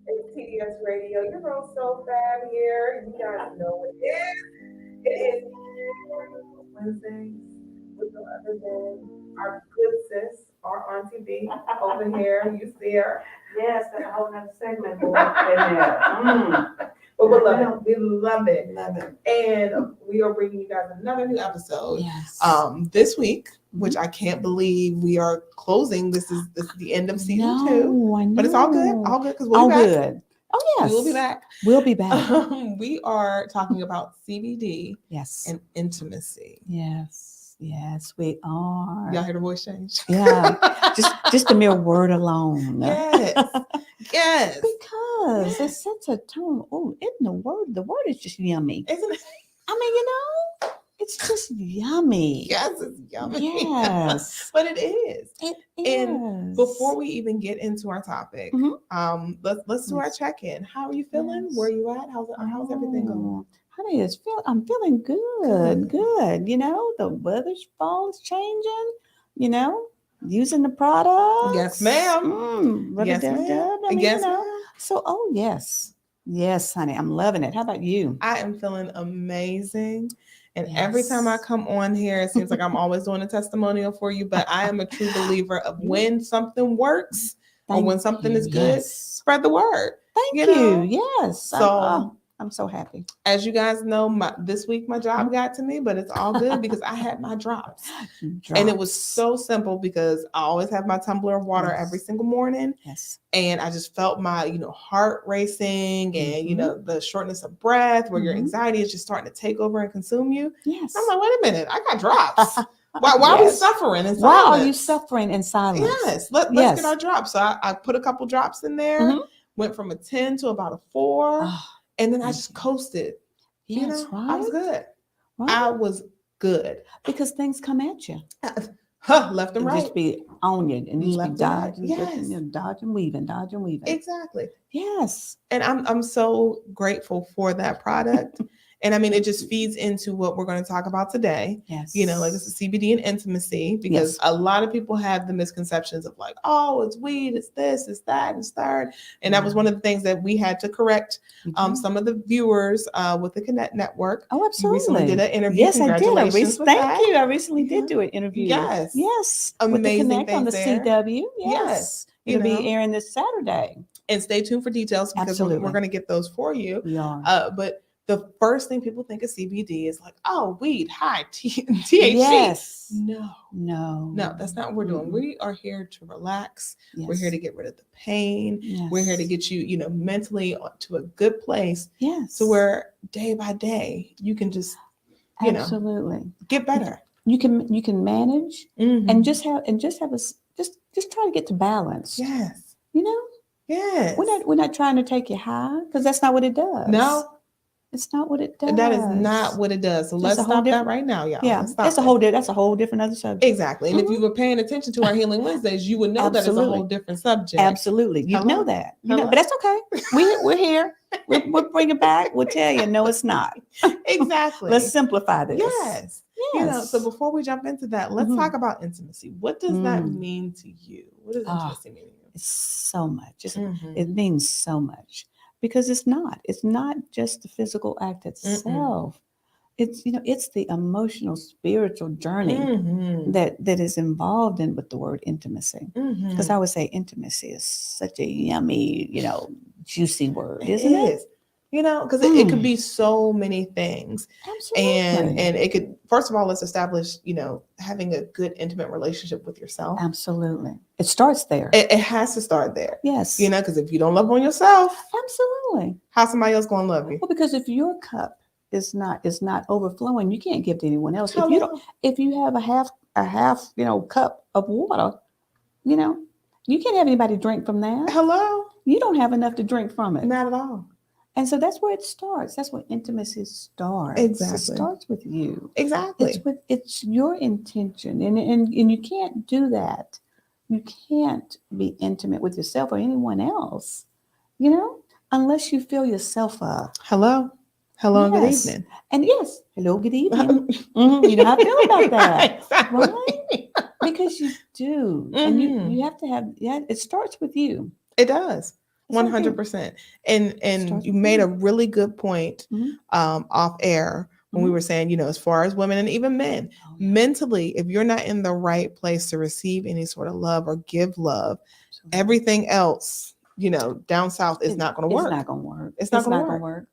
It's TDS Radio. Your girl So Fab here. You guys know what it is. It is Wednesdays with no other than our good sis, our Auntie B over here. You see her. Yes, that's a whole nother segment going in there. But we love it. We love it. Love it. And we are bringing you guys another new episode. Yes. This week, which I can't believe we are closing. This is the end of season 2. I know. But it's all good. All good because we'll be back. Good. Oh, yes. We'll be back. We'll be back. We are talking about CBD Yes. and intimacy. Yes. Yes, we are. Y'all hear the voice change? Yeah. just the mere word alone. Yes. Yes. Because it sets a tone. Oh, isn't the word is just yummy. Isn't it? I mean, it's just yummy. Yes, it's yummy. Yes. But it is. It And is. before we even get into our topic, let's do our check-in. How are you feeling? Yes. Where are you at? How's everything going? Honey, I'm feeling good. You know, the weather's fall is changing, you know, using the product. Yes, ma'am. Yes, ma'am. mean, Yes, you know. ma'am. So, oh yes, yes, honey, I'm loving it. How about you? I am feeling amazing. And every time I Yes. come on here, it seems like I'm always doing a testimonial for you. But I am a true believer of when something works or when Thank something you. is good, Yes. spread the word. Thank You you. know? Yes. So I'm so happy. as you guys know, this week my job got to me, but it's all good because I had my drops. And it was Drops. so simple because I always have my tumbler of water every Yes. single morning. Yes. And I just felt my, heart racing and, Mhm. the shortness of breath where your Mhm. anxiety is just starting to take over and consume you. Yes. I'm like, wait a minute, I got drops. Why are we Yes. suffering in silence? Why are you suffering in silence? Yes, let's Yes. get our drops. So I put a couple drops in there, Mhm. went from a 10 to about a 4, Oh, and then I thank just you. coasted. Yes, I was right. good. Right. I was good. Because things come at you. Left and It right. just be on you, and you just be Left and right. dodging, Yes. dodging, weaving. Exactly. Yes. And I'm so grateful for that product. And I mean, it just feeds into what we're going to talk about today. Yes. Like this is CBD and intimacy, because Yes. a lot of people have the misconceptions of like, oh, it's weed, it's this, it's that, it's third. And that was one of the things that we had to correct some of the viewers with the Connect Network. Oh, absolutely. You recently did an interview. Yes, I did. Congratulations with Thank that. you. I recently did do an interview. Yes. Yes. Amazing with the Connect on the things there. CW. Yes. Yes. It'll be airing this Saturday. And stay tuned for details because we're going to get those for you. We are. But the first thing people think of CBD is like, oh, weed, high, THC. Yes. No, that's not what we're doing. We are here to relax. Yes. We're here to get rid of the pain. Yes. We're here to get you, mentally to a good place. Yes. So where day by day you can just, absolutely get better. You can manage and just have a just try to get to balance. Yes. Yes. We're not trying to take you high, because that's not what it does. No. It's not what it does. That is not what it does. So let's stop that right now, y'all. Yeah, that's a whole different other subject. Exactly. And if you were paying attention to our Healing Wednesdays, you would know that it's a whole different subject. Absolutely. You know that. But that's okay. We're here. We'll bring it back. We'll tell you, no, it's not. Exactly. Let's simplify this. Yes. So before we jump into that, let's talk about intimacy. What does that mean to you? What does intimacy mean to you? It's so much. It means so much. Because it's not just the physical act itself. It's it's the emotional, spiritual journey that is involved in with the word intimacy. Because I would say intimacy is such a yummy, juicy word, isn't it? Because it could be so many things. Absolutely. And it could, first of all, let's establish, having a good intimate relationship with yourself. Absolutely. It starts there. It has to start there. Yes. Because if you don't love on yourself, absolutely, how's somebody else going to love you? Well, because if your cup is not overflowing, you can't give to anyone else. Hello. If you have a half, cup of water, you can't have anybody drink from that. Hello. You don't have enough to drink from it. Not at all. And so that's where it starts. That's where intimacy starts. Exactly. It starts with you. Exactly. It's your intention. And you can't do that. You can't be intimate with yourself or anyone else, unless you fill yourself up. Hello. Hello and good evening. And yes, hello, good evening. You know how I feel about that. Exactly. Right? Because you do. And you have to have, it starts with you. It does. 100%. And you made a really good point off air when we were saying, as far as women and even men, mentally, if you're not in the right place to receive any sort of love or give love, everything else, down south is not going to work. It's not going to work. It's not going to work.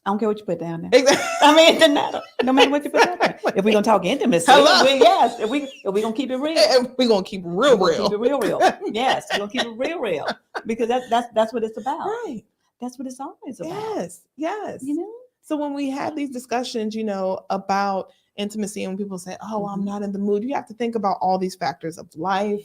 I don't care what you put down there. Exactly. I mean, it doesn't matter. No matter what you put down there. If we're going to talk intimacy, yes. If we're going to keep it real. We're going to keep it real. Keep it real. Yes, we're going to keep it real. Because that's what it's about. Right. That's what it's always about. Yes. So when we have these discussions, about intimacy, and people say, oh, I'm not in the mood, you have to think about all these factors of life.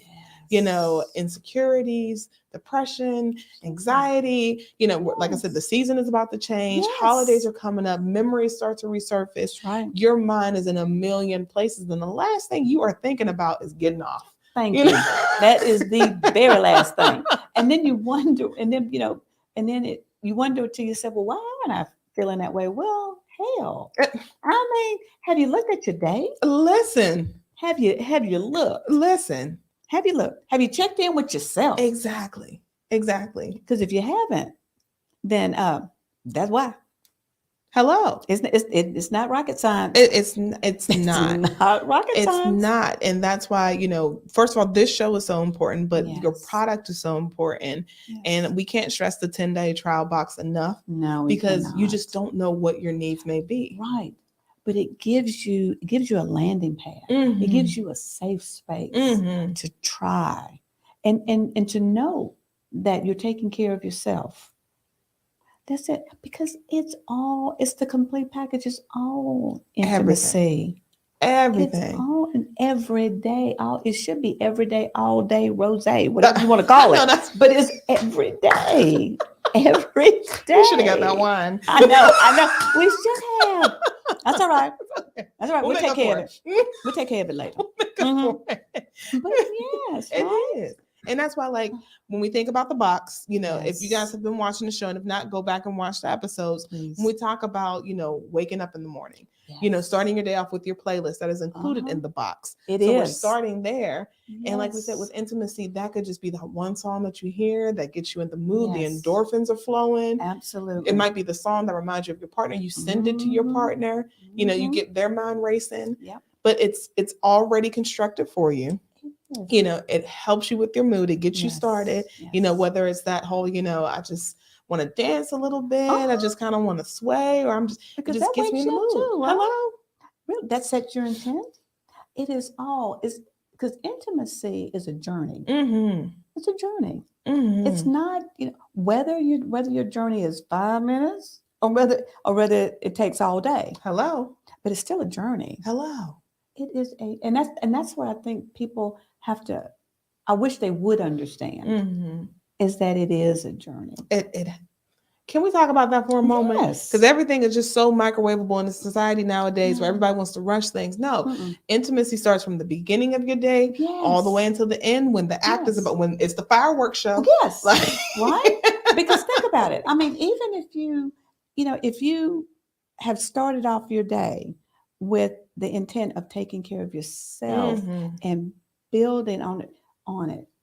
Insecurities, depression, anxiety, like I said, the season is about to change. Holidays are coming up. Memories start to resurface. Right. Your mind is in a million places. And the last thing you are thinking about is getting off. Thank you. That is the very last thing. And then you wonder, you wonder to yourself, well, why am I feeling that way? Well, hell, I mean, have you looked at your day? Listen. Have you looked? Listen. Have you looked? Have you checked in with yourself? Exactly. Exactly. Because if you haven't, then that's why. Hello. It's not rocket science. It's not. It's not rocket It's science. not. And that's why, first of all, this show is so important, but your Yes. product is so important. Yes. And we can't stress the 10-day trial box enough. No, we because cannot. you just don't know what your needs may be. Right. But it gives you a landing pad. Mm-hmm. It gives you a safe space Mm-hmm. to try and to know that you're taking care of yourself. That's it. Because it's the complete package. It's all intimacy. Everything. It's all an everyday. It should be everyday, all day, rosé, whatever you want to call it. But it's every day. Every day. We should have got that wine. I know. We should have. That's all right. That's all right. We'll take care of it. We'll take care of it later. But yes, right? It is. And that's why, like, when we think about the box, if you guys Yes. have been watching the show, and if not, go back and watch the episodes. Please. When we talk about, waking up in the morning, Yes. starting your day off with your playlist that is included Uh-huh. in the box. It so is. we're starting there. And like we said, Yes. with intimacy, that could just be the one song that you hear that gets you in the mood. Yes. The endorphins are flowing. Absolutely. It might be the song that reminds you of your partner. You send it to your Mhm. partner. You Mhm. get their mind racing. Yep. But it's already constructed for you. Yes. It helps you with your mood. It gets you started. Yes. Whether it's that whole, I just want to dance a little bit. I just kind of want to sway, or it because just that gets me wakes in the you mood. up too, right? Hello. Really, that sets your intent. It's because intimacy is a journey. Mm-hmm. It's a journey. Mm-hmm. It's not, whether your journey is 5 minutes or whether it takes all day. Hello. But it's still a journey. Hello. It is and that's what I think people have to. I wish they would understand Mm-hmm. is that it is a journey. It Can we talk about that for a moment? Yes. Because everything is just so microwavable in the society nowadays where Yeah. everybody wants to rush things. No, Mm-mm. intimacy starts from the beginning of your day all the way Yes. until the end when the act is Yes. about, when it's the fireworks show. Yes. Right? Because think about it. I mean, even if if you have started off your day with the intent of taking care of yourself Mhm. and building on it,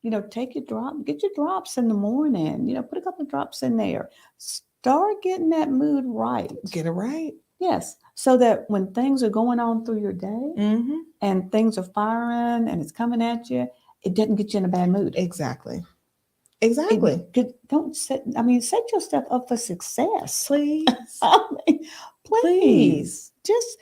get your drops in the morning, put a couple of drops in there. Start getting that mood right. Get it right. Yes. So that when things are going on through your day Mm-hmm. and things are firing and it's coming at you, it doesn't get you in a bad mood. Exactly. Exactly. Set yourself up for success. Please. Please. Just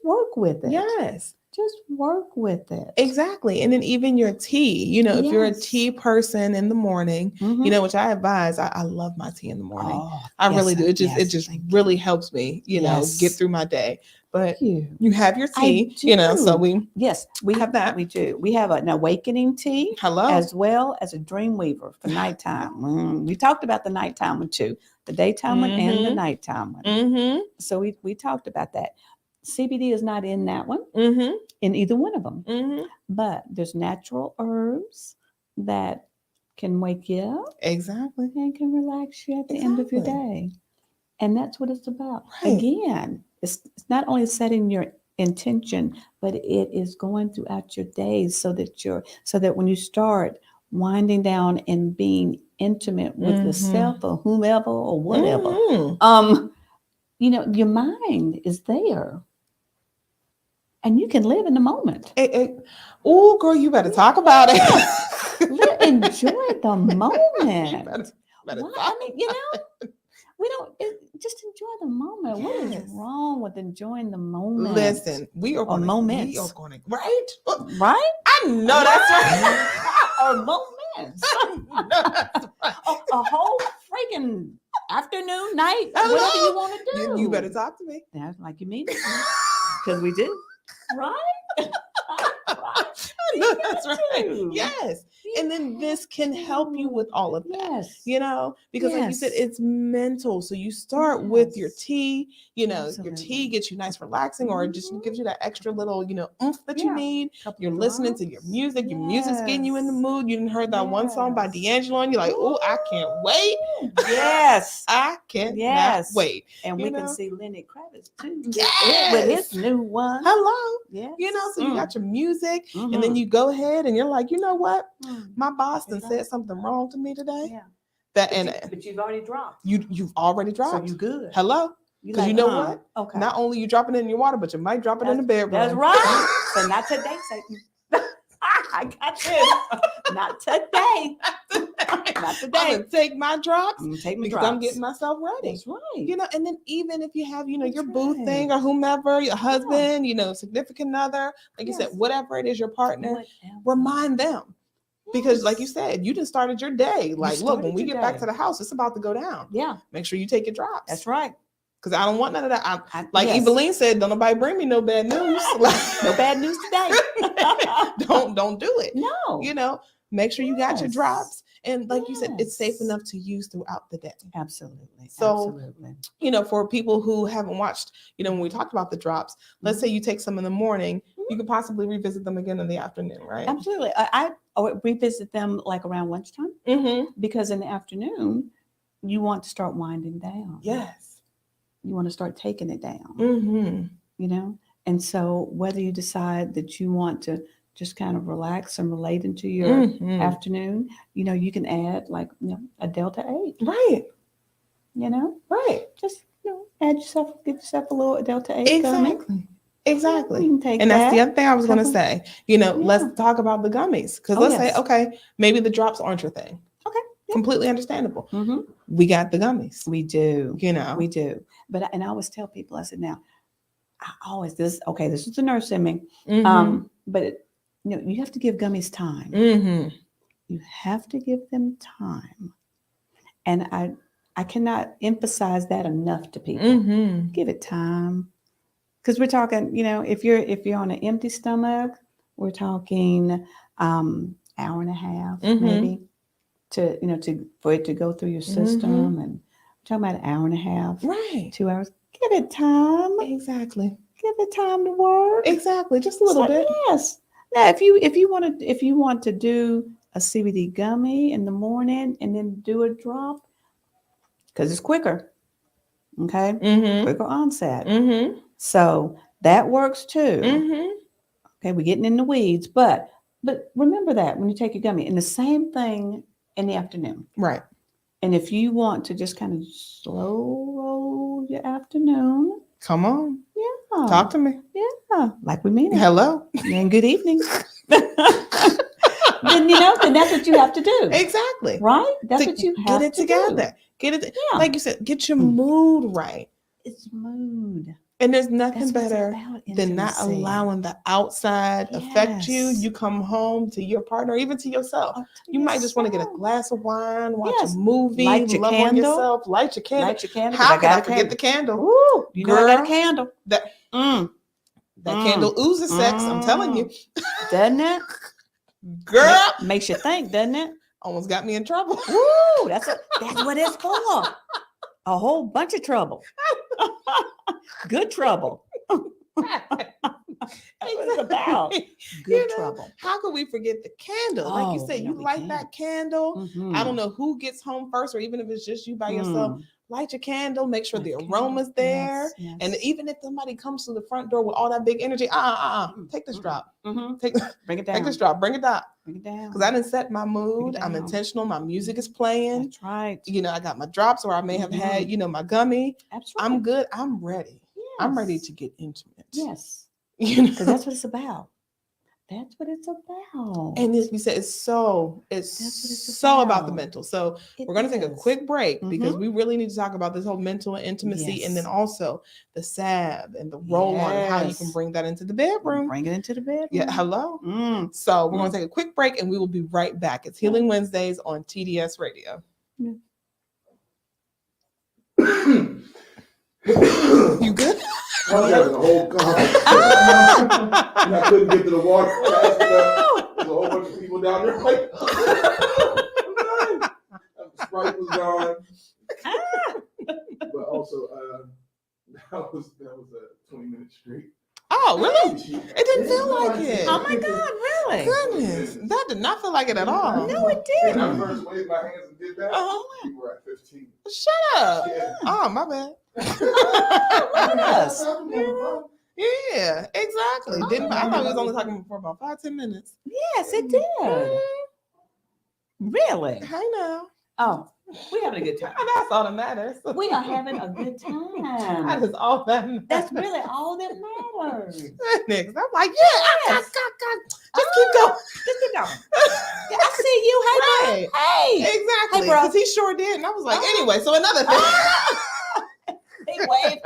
work with it. Yes. Just work with it. Exactly. And then even your tea, if you're a Yes. tea person in the morning, Mhm. which I advise, I love my tea in the morning. Oh, I yes, really do. It yes, just thank really you. helps me, Yes. get through my day. But you. you have your tea, so we Yes, we have that. We do. We have an awakening tea hello. as well as a dream weaver for nighttime. We talked about the nighttime one too, the daytime one and the Mhm. nighttime one. Mm-hmm. So we talked about that. CBD is not in that one, Mm-hmm. in either one of them. Mm-hmm. But there's natural herbs that can wake you up Exactly. and can relax you at the end of your Exactly. day. And that's what it's about. Right. Again, it's not only setting your intention, but it is going throughout your days so that when you start winding down and being intimate with Mhm. yourself or whomever or whatever, Mhm. your mind is there. And you can live in the moment. Oh, girl, you better talk about it. Enjoy the moment. better Why? talk I mean, we don't just enjoy the moment. What is Yes. wrong with enjoying the moment? Listen, we are going to moments. right? Right? I know that's right. Or moments. I know that's right. A whole freaking afternoon, night, Hello? whatever you want to do. You better talk to me. That's like you mean it. Because we do. Right? Right. No, that's right. do. Yes. And then this can help you with all of that. Yes. Because like you said, Yes. it's mental. So you start with your Yes. tea, your Absolutely. tea gets you nice relaxing, or it just Mhm. gives you that extra little, oomph that you Yeah. need. Couple You're listening to your drops. music. Your music's getting you in the Yes. mood. You didn't heard that one song by Yes. D'Angelo and you're like, oh, I can't wait. Yes. I cannot Yes. wait. And You we can know? see Lenny Kravitz too. Yes. With his new one. Hello. Yes. You know, so you got your music, Mhm. and then you go ahead and you're like, you know what? Mm. My boss done That's said right. something wrong to me today. Yeah. That But, and but you've already dropped. you've already So dropped. you good. Hello. Because you know what? Okay. Not only you dropping it in your water, but you might drop it in the bedroom. That's right. So not today, Satan. I got this. Not today. Not today. I'm gonna take my drops I'm gonna take my because drops. I'm getting myself ready. That's right. You know, and then even if you have, you know, That's your boo right. thing or whomever, your husband, you know, significant other, like you said, Yes. whatever it is, your partner, Whatever. remind them. Because, like you Yes. said, you just started your day. Like, look, when started we your get back day. to the house, it's about to go down. Yeah, Make sure you take your drops. that's right. Because I don't want none of that. Like yes. Eveline said, don't nobody bring me no bad news. No bad news today. don't do it. No. You know, make sure you got your Yes. drops. And like you said, it's safe Yes. enough to use throughout the day. Absolutely. So, Absolutely. You know, for people who haven't watched, you know, when we talked about the drops, let's say you take some in the morning, you could possibly revisit them again in the afternoon, right? Absolutely. I would revisit them like around lunchtime Mm-hmm. because in the afternoon, you want to start winding down. Yes. You want to start taking it down, Mm-hmm. you know? And so whether you decide that you want to just kind of relax and relate into your afternoon, you know, you can add like, you know, a Delta 8. Right. You know? Right. Just, you know, get yourself a little Delta 8 gummy. Exactly. Exactly. You can take And that's the that. other thing I was going to Couple- say. You know, Yeah. let's talk about the gummies. Because Oh, let's yes. say, okay, maybe the drops aren't your thing. Okay. Yeah. Completely understandable. Mm-hmm. We got the gummies. We do. You know. We do. But and I always tell people, I said, now, this is the nurse in me. Mhm. But you know, you have to give gummies time. Mhm. You have to give them time. And I cannot emphasize that enough to people. Mhm. Give it time. Because we're talking, you know, if you're on an empty stomach, we're talking hour and a half, Mhm. maybe, for it to go through your system. And we're talking about an hour and a half, Right. 2 hours. Give it time. Exactly. Give it time to work. Exactly. Just a little bit. Yes. Now, if you want to do a CBD gummy in the morning and then do a drop, because it's quicker. Okay. Mhm. Quicker onset. Mhm. So that works too. Mhm. Okay, we're getting in the weeds, but remember that when you take your gummy, and the same thing in the afternoon. Right. And if you want to just kind of slow roll your afternoon, Come on. yeah, Talk to me. yeah, like we mean it. Hello. And good evening. Then that's what you have to do, Exactly. right? That's To what you have get it to together. do. Get it. Yeah. Like you said, get your mood right. It's mood. And there's nothing That's what it's better about, than not intimacy. allowing the outside affect you. Yes. You come home to your partner, even to yourself. Or to You might just want to get a yourself. glass of wine, watch Yes. a movie, Light your love on candle. yourself, light your candle. Light your candle. 'cause How could I got a forget the candle? Ooh, you know I got a Girl, candle. That Mm, that candle oozes sex. I'm telling you, doesn't it? girl, Makes you think, doesn't it? almost got me in trouble. Woo, that's what it's for. A whole bunch of trouble. Good trouble. That's what it's about. Good You know, trouble. How could we forget the candle? Like you Oh, said, no, you we light can't. that candle. Mhm. I don't know who gets home first, or even if it's just you by yourself, Mm. light your candle, make sure Light the the candle. aroma's there. Yes, And yes. even if somebody comes to the front door with all that big energy, take this drop. Mhm. Take, Bring it down. take this drop. Bring it down. Bring it down. Because I didn't set my mood. it I'm down. intentional. My music is playing. That's right. You know, I got my drops, or I may have had, Mhm. my gummy. That's right. I'm good. I'm ready. I'm ready Yes. to get intimate. Yes. You know? Because that's what it's about. That's what it's about. And as you said, it's That's what it's so about the about. mental. So It we're going to take a is. quick break because Mhm. we really need to talk about this whole mental intimacy, and then Yes. also the salve and the roll on and how you can Yes. bring that into the bedroom. Bring it into the bedroom. Yeah, hello. Mm. So we're going to take a quick break and we will be right back. It's Healing Wednesdays on TDS Radio. You good? I was having a whole conversation. And I couldn't get to the water fast enough. There's a whole bunch of people down there like, Sprite was gone. But also, that was a 20-minute streak. Oh, really? It didn't feel like it. Oh my God, really? Goodness, that did not feel like it at all. No, it When I didn't. first waved my hands and did that, Uh-huh. we were at 15. Shut up. Yeah. Oh, my bad. Look at us. Yeah, exactly. Didn't I thought we was only talking for about 5-10 minutes. Yes, it did. Really? I know. Oh, we're having a good time. That's all that matters. We are having a good That time. is all that matters. That's really all that matters. Goodness. I'm like, yeah, Yes. just keep going. Just keep going. Yeah, I see you. Hey, Right. bro. Hey. Exactly. Hey, bro. Because he sure did. And I was like, Oh. anyway, so another thing. He waved.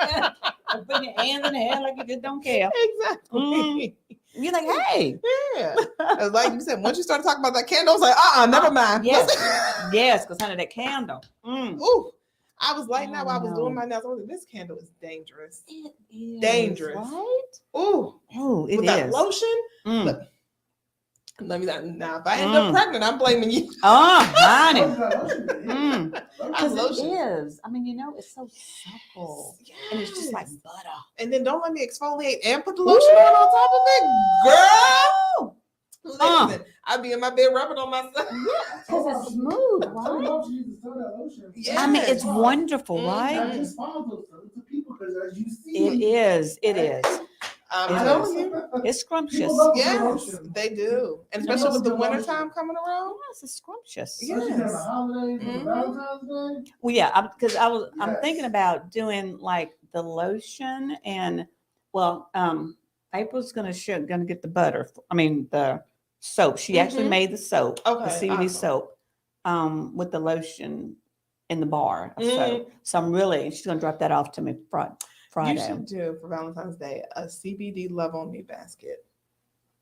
Putting your hands in the air like you just don't care. Exactly. You're like, hey. Yeah. It's like you said, once you started talking about that candle, I was like, never mind. Yes. Yes, because honey, that candle. Ooh. I was lighting up while I was Oh, doing no. my nails. I was like, this candle is dangerous. It is. Dangerous. Right? Ooh. Oh, it With is. that lotion. Mm. Look, let me now. If I end up pregnant, I'm blaming you. Oh, honey. Mm. Because lotion. it is. I mean, it's so supple. And it's just like Yes. butter. And then don't let me exfoliate and put the lotion on top of it, girl. Listen, I'd be in my bed rubbing on myself. Because it's smooth, right? Yes. I mean, it's wonderful, Mhm. right? It It is. It is. I'm It telling is. you. It's scrumptious. People love Yes, lotion. they do. And People especially with the love winter lotion. time coming around. Yes, it's scrumptious. Yeah. Especially during the holidays, Mhm. Well, Valentine's Day. yeah, because I'm Yes. thinking about doing like the lotion and April's gonna get the butter. I mean the soap. She actually Mhm. made the soap, the Okay, CBD awesome. soap, with the lotion in the bar of Mhm. soap. So she's gonna drop that off to me Friday. You should do for Valentine's Day a CBD Love on Me basket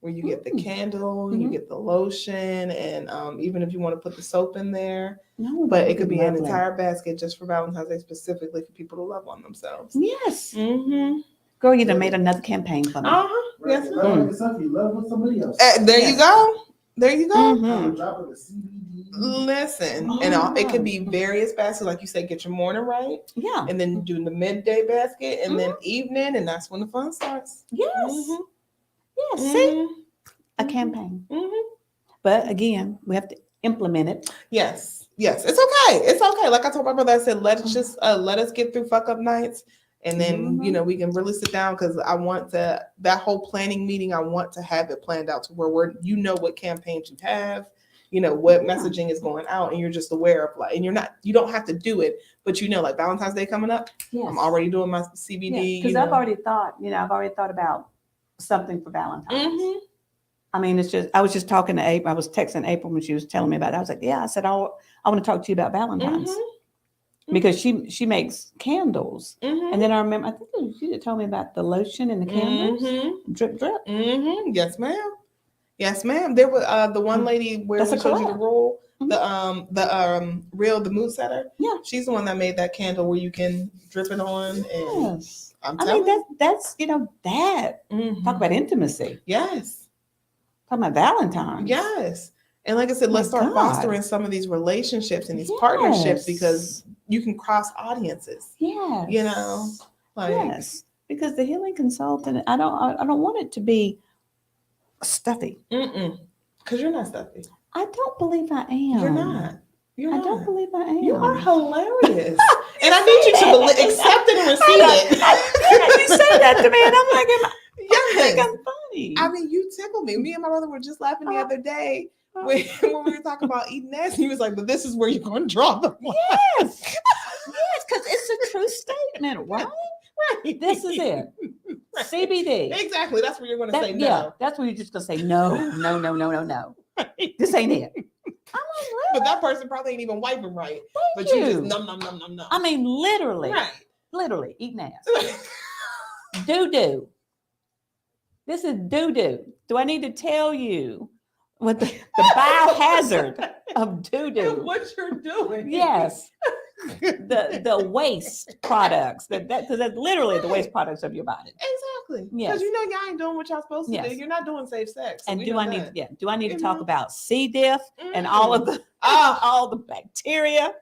where you get the Mm. candle, you Mhm. get the lotion, and even if you want to put the soap in there, No, but that it would could be an lovely. entire basket just for Valentine's Day specifically for people to love on themselves. Yes, Mm-hmm. girl, you done made another campaign for me. Uh-huh. Yes. Love on yourself, you love with somebody else. There Yes. you go. There you go. Have Mhm. a drop of the CBD. Listen, Oh, and it could be wow. various baskets, like you said, get your morning right, Yeah. and then do the midday basket, and then Mm-hmm. evening, and that's when the fun starts. Yes. Mhm. Yes. See, Mhm. a Mhm. campaign. Mhm. But again, we have to implement it. Yes, it's okay. It's okay. Like I told my brother, I said, let us get through fuck up nights, and then we can really sit down because I want that whole planning meeting. I want to have it planned out to where what campaigns you have, what Yeah. messaging is going out, and you're just aware of and you don't have to do it, but like Valentine's Day coming up, Yes. I'm already doing my CBD. Because I've already thought about something for Valentine's. Mhm. I mean, I was just talking to April. I was texting April when she was telling me about it. I was like, yeah, I said, I want to talk to you about Valentine's Mhm. because she makes candles. Mhm. And then I remember, I think she told me about the lotion and the candles. Mhm. Drip, drip. Mm-hmm. Yes, ma'am. Yes, ma'am. There was the one lady where That's we a showed you the collab. roll, Mhm. the mood setter. Yeah. She's the one that made that candle where you can drip it on, and Yes. I'm I telling mean, that's that. you. Talk about intimacy. Yes, Talk about Valentine's. yes. And like I said, Oh let's my start God. fostering some of these relationships and these partnerships Yes. because you can cross audiences. Yes. Yes. Because the healing consultant, I don't want it to be stuffy. Because you're not stuffy. I don't believe I am. You're not. You're I not. don't believe I am. You are hilarious. And I need you to accept it and receive it. You say that to me, and I'm like, I think Yes. I'm funny. I mean, you tickle me. Me and my brother were just laughing the other day when we were talking about eating ass. And he was like, but this is where you're going to draw the line. Yes. Yes, because it's a true statement, right? Right. This is it. Right. CBD. Exactly. That's where you're going to say Yeah, no. that's where you're just gonna say no. This ain't it. I'm like, really? But that person probably ain't even wiping right. But Thank you just you. num. I mean, literally, Right. eating ass. Doo-doo. This is doo-doo. Do I need to tell you what the biohazard of And doo-doo? what you're doing. Yes. the waste products that because that's literally the waste products of your body. Exactly. Yes. Because you know y'all ain't doing what y'all supposed to Yes. do. You're not doing safe sex. So And we do know I need that. do I need to You talk know? about C. diff and all of the all the bacteria?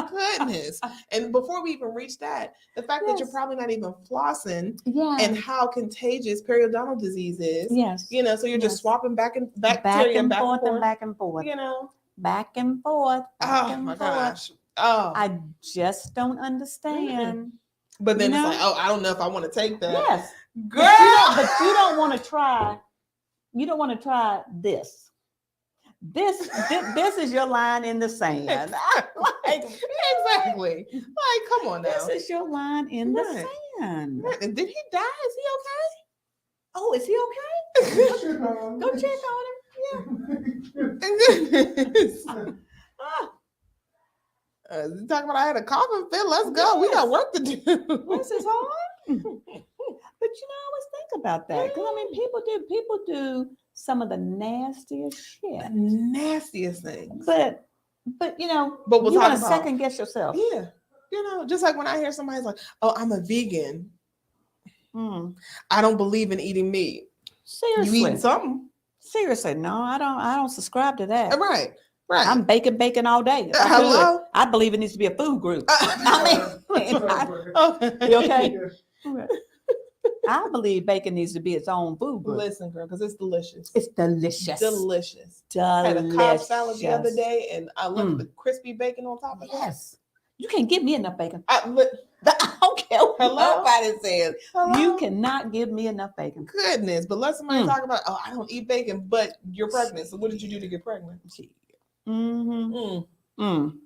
Goodness. And before we even reach that, the fact that you're Yes. probably not even flossing Yeah. and how contagious periodontal disease is. yes. You know, so you're just Yes. swapping back and Back bacteria and back forth and and forth. back and forth. You know. Back and forth. Back Oh and my forth. gosh. Oh. I just don't understand. But then you it's know? like, oh, I don't know if I want to take that. Yes. Girl. But you don't want to try. You don't want to try this. This is your line in the sand. Like, Exactly. Like, come on now. this is your line in the Right. sand. Right. And did he die? Is he Oh, is he okay? Shit, Go check on him. okay? Ah, You talking about I had a coughing fit? Let's go. We got work to do. this is hard. But I always think about that because I mean, people do some of the nastiest shit. Nastiest things. But But we'll you talk want to about second guess yourself. Yeah. You know, just like when I hear somebody's like, oh, I'm a vegan. Mm. I don't believe in eating meat. Seriously, You eating something. seriously, no, I don't subscribe to that. Right. Right. I'm bacon all day. If I could, Hello? I believe it needs to be a food group. I mean, Okay. you okay? I believe bacon needs to be its own food group. Listen, girl, because it's delicious. It's delicious. delicious. I had a Cobb salad the other day, and I left the crispy bacon on top of it. Yes. You can't give me enough bacon. I don't care what Hello? nobody says. Hello? You cannot give me enough bacon. Goodness, but let somebody Mm. talk about, oh, I don't eat bacon, but you're pregnant. So what did you do to get pregnant? Mm-hmm. Mm.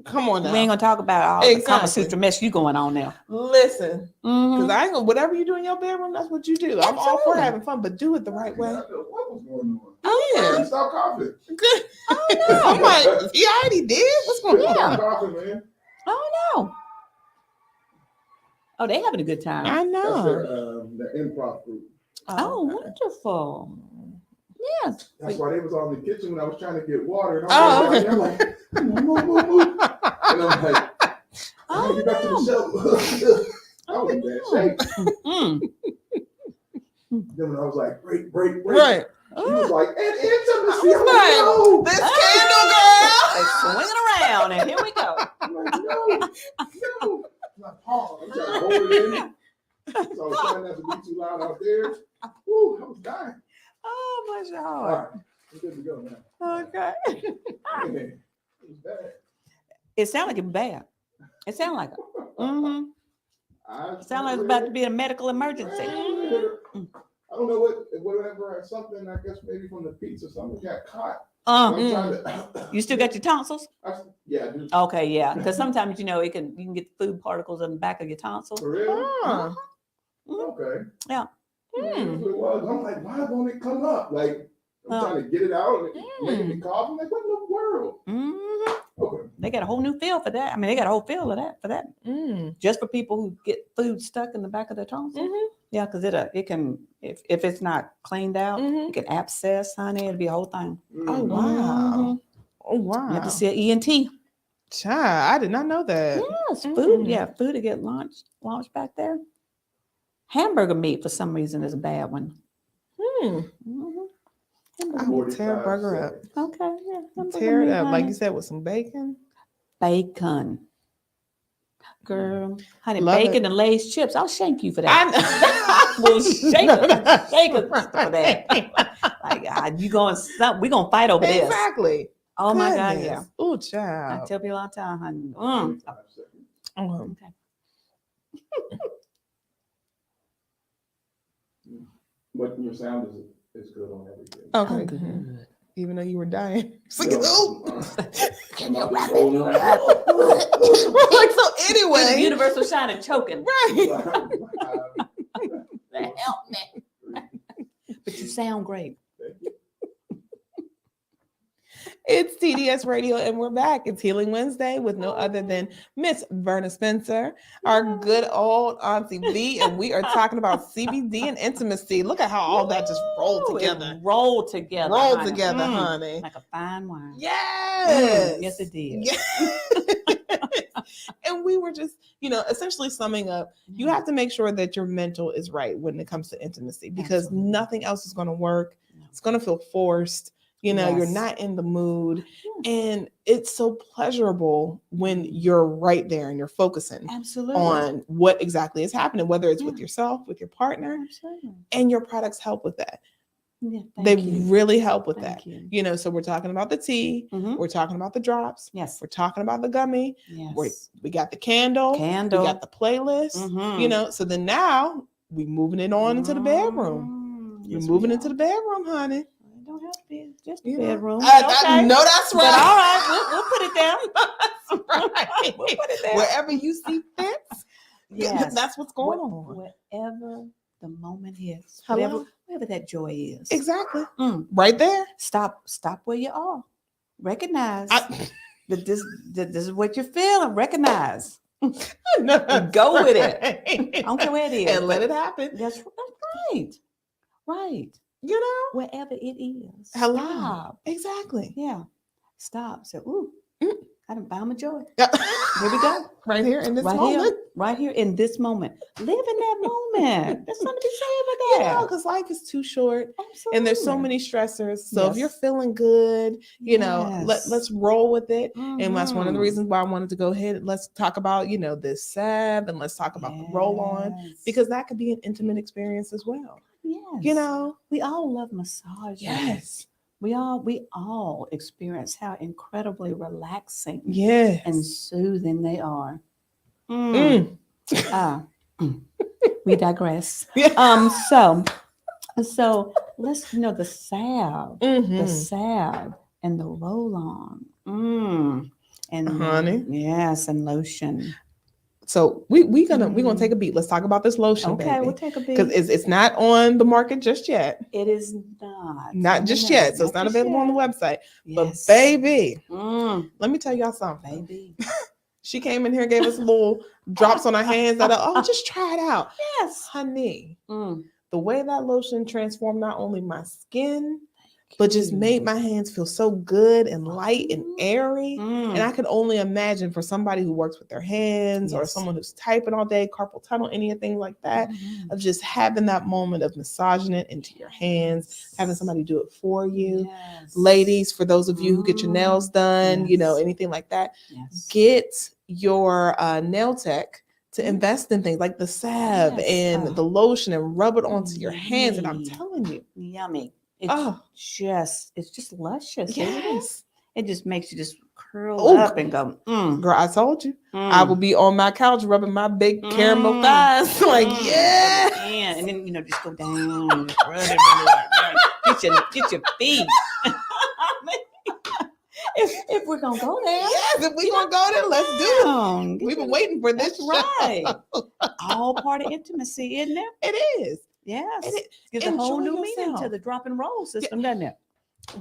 Come on now. We ain't gonna talk about all the Kama Exactly. Sutra mess you going on now. Listen, Mhm. because I ain't gonna, whatever you do in your bedroom, that's what you do. I'm all for Absolutely. having fun, but do it the right way. What was going on? Yeah. Stop coughing. Good. I'm like, he already did? What's going on? Stop coughing, man. Oh no. Oh, they having a good time. I That's know. the improv group. Oh, wonderful. Yes. That's why they was on the kitchen when I was trying to get water. And Oh, I'm like, move, move, move. And I'm like, Oh, get back to the shelf. I was in bad shape. Mm. Then when I was like, break. Right. She was like, and intimacy. I was I'm like, It's swinging around, and here we go. I'm like, no. I'm like, pause. I'm trying to hold it in. So I was trying not to be too loud out there. Woo, I was dying. Oh my All God. right, we're good to go now. Okay. Man, it was bad. It sounded like it was bad. It sounded like it. Mm-hmm. I It sounded like it was about to be a medical emergency. I don't know whatever, something, I guess maybe from the pizza, something got caught. Uh, I'm trying to, you still got your tonsils? yeah, I do. Okay, yeah. Because sometimes you can get food particles in the back of your tonsils. For real? Huh. Okay. Yeah. That's what it was. I'm like, why won't it come up? Like, I'm Oh. trying to get it out and making me cough. I'm like, what in the world? Hmm. Okay. They got a whole new feel for that. I mean, they got a whole feel of that for that. Mm. Just for people who get food stuck in the back of their tonsils. Mhm. Yeah, because it can if it's not cleaned out, Mhm. it can abscess, honey. It'll be a whole thing. Oh, wow. Mhm. Oh, wow. You have to see an ENT. Child, I did not know that. Yes, food. Mm-mm. Yeah, food to get launched back there. Hamburger meat for some reason is a bad one. Hmm. Mhm. I will tear a burger up. Okay, yeah. hamburger Tear it meat, up, like honey. you said, with some bacon. Bacon. Girl, honey, Love bacon it. and Lay's chips. I'll shank you for that. I Will shake us for that. Like, we gonna fight over this. Exactly. Oh my God, yeah. Oh, I child. tell people all the time, honey. Oh, Okay. But your sound is good on everything. okay. Oh, good. Even though you were dying. It's like, So, oh. I'm not just rolling around. Like, so The anyway. universal shine and choking. Right. Help me. But you sound great. It's TDS Radio, and we're back. It's Healing Wednesday with no other than Miss Verna Spencer, our good old Auntie V, and we are talking about CBD and intimacy. Look at how all that just rolled Ooh, it together. rolled together. Rolled honey. together, Mm, honey. Like a fine wine. Yes. Yes, it did. Yes. And we were just, essentially summing up, you have to make sure that your mental is right when it comes to intimacy, because Absolutely. nothing else is going to work. No. It's going to feel forced. You're Yes. not in the mood. Yeah. And it's so pleasurable when you're right there and you're focusing Absolutely. on what exactly is happening, whether it's with Yeah. yourself, with your partner, Absolutely. and your products help with that. Yeah, They thank you. really help with Thank that. you. So we're talking about the tea, Mhm. we're talking about the drops, Yes. we're talking about the gummy, Yes. we got the candle, Candle. we got the playlist, Mhm. so then now we moving it on into the bedroom. You're Yes, moving we into are. the bedroom, honey. It don't have to be just the You know? bedroom. I know that's But right. all right, we'll put it down. Right. We'll put it down. Wherever you see fits, Yes. that's what's going on. Whatever the moment is, Hello? whatever that joy is. Exactly. Mm. Right there. Stop where you are. Recognize I, that this is what you're feeling. Recognize. no, Go with it. right. I don't care where it is. And let but it happen. That's right. Right. Wherever it is. Hello. Stop. Exactly. Yeah. Stop. So, ooh, Mm. I done found my joy. Here we go. Right here in this Right moment. here. Right here in this moment. Live in that moment. There's something to be said about that. Because life is too short Absolutely. and there's so many stressors. So if you're Yes. feeling good, Yes. let's roll with it. And that's one of the Mhm. reasons why I wanted to go ahead. Let's talk about, this salve, and let's talk about the roll on, Yes. because that could be an intimate experience as well. Yes. We all love massages. Yes. We all experience how incredibly relaxing Yes. and soothing they are. Mm. We digress. Yeah. So let's the salve, Mhm. the salve and the roll-on. And Honey. yes, and lotion. So we're gonna take a beat. Let's talk about this lotion, Okay, baby. we'll take a beat. Because it's not on the market just yet. It is not. Not just yet. So it's not just available on the yet. website. Yes. But baby, Mm, let me tell y'all something. baby. She came in here and gave us little drops on our hands that just try it out. Yes. Honey, Mm. the way that lotion transformed not only my skin, but just made my hands feel so good and light and airy. Mm. And I could only imagine for somebody who works with their hands or Yes. someone who's typing all day, carpal tunnel, anything like that, Mhm. of just having that moment of massaging it into your hands, having somebody do it for you. Yes. Ladies, for those of you who get your nails done, Yes. anything like that, Yes. get your nail tech to invest in things like the salve Yes. and the lotion and rub it onto your Yummy. hands. And I'm telling you, Yummy. It's just luscious. Isn't it? yes. It just makes you just curl Oh, up and go. Girl, I told you. I will be on my couch rubbing my big caramel Mm. thighs. Like, yeah. And then just go down, just rub it. Get your feet. if we're gonna go there, Yes, if we're gonna go there, let's do it. We've been waiting for this. That's right. All part of intimacy, isn't it? It is. Yes. It Gives a whole Enjoy new meaning to yourself. the drop and roll system, doesn't it?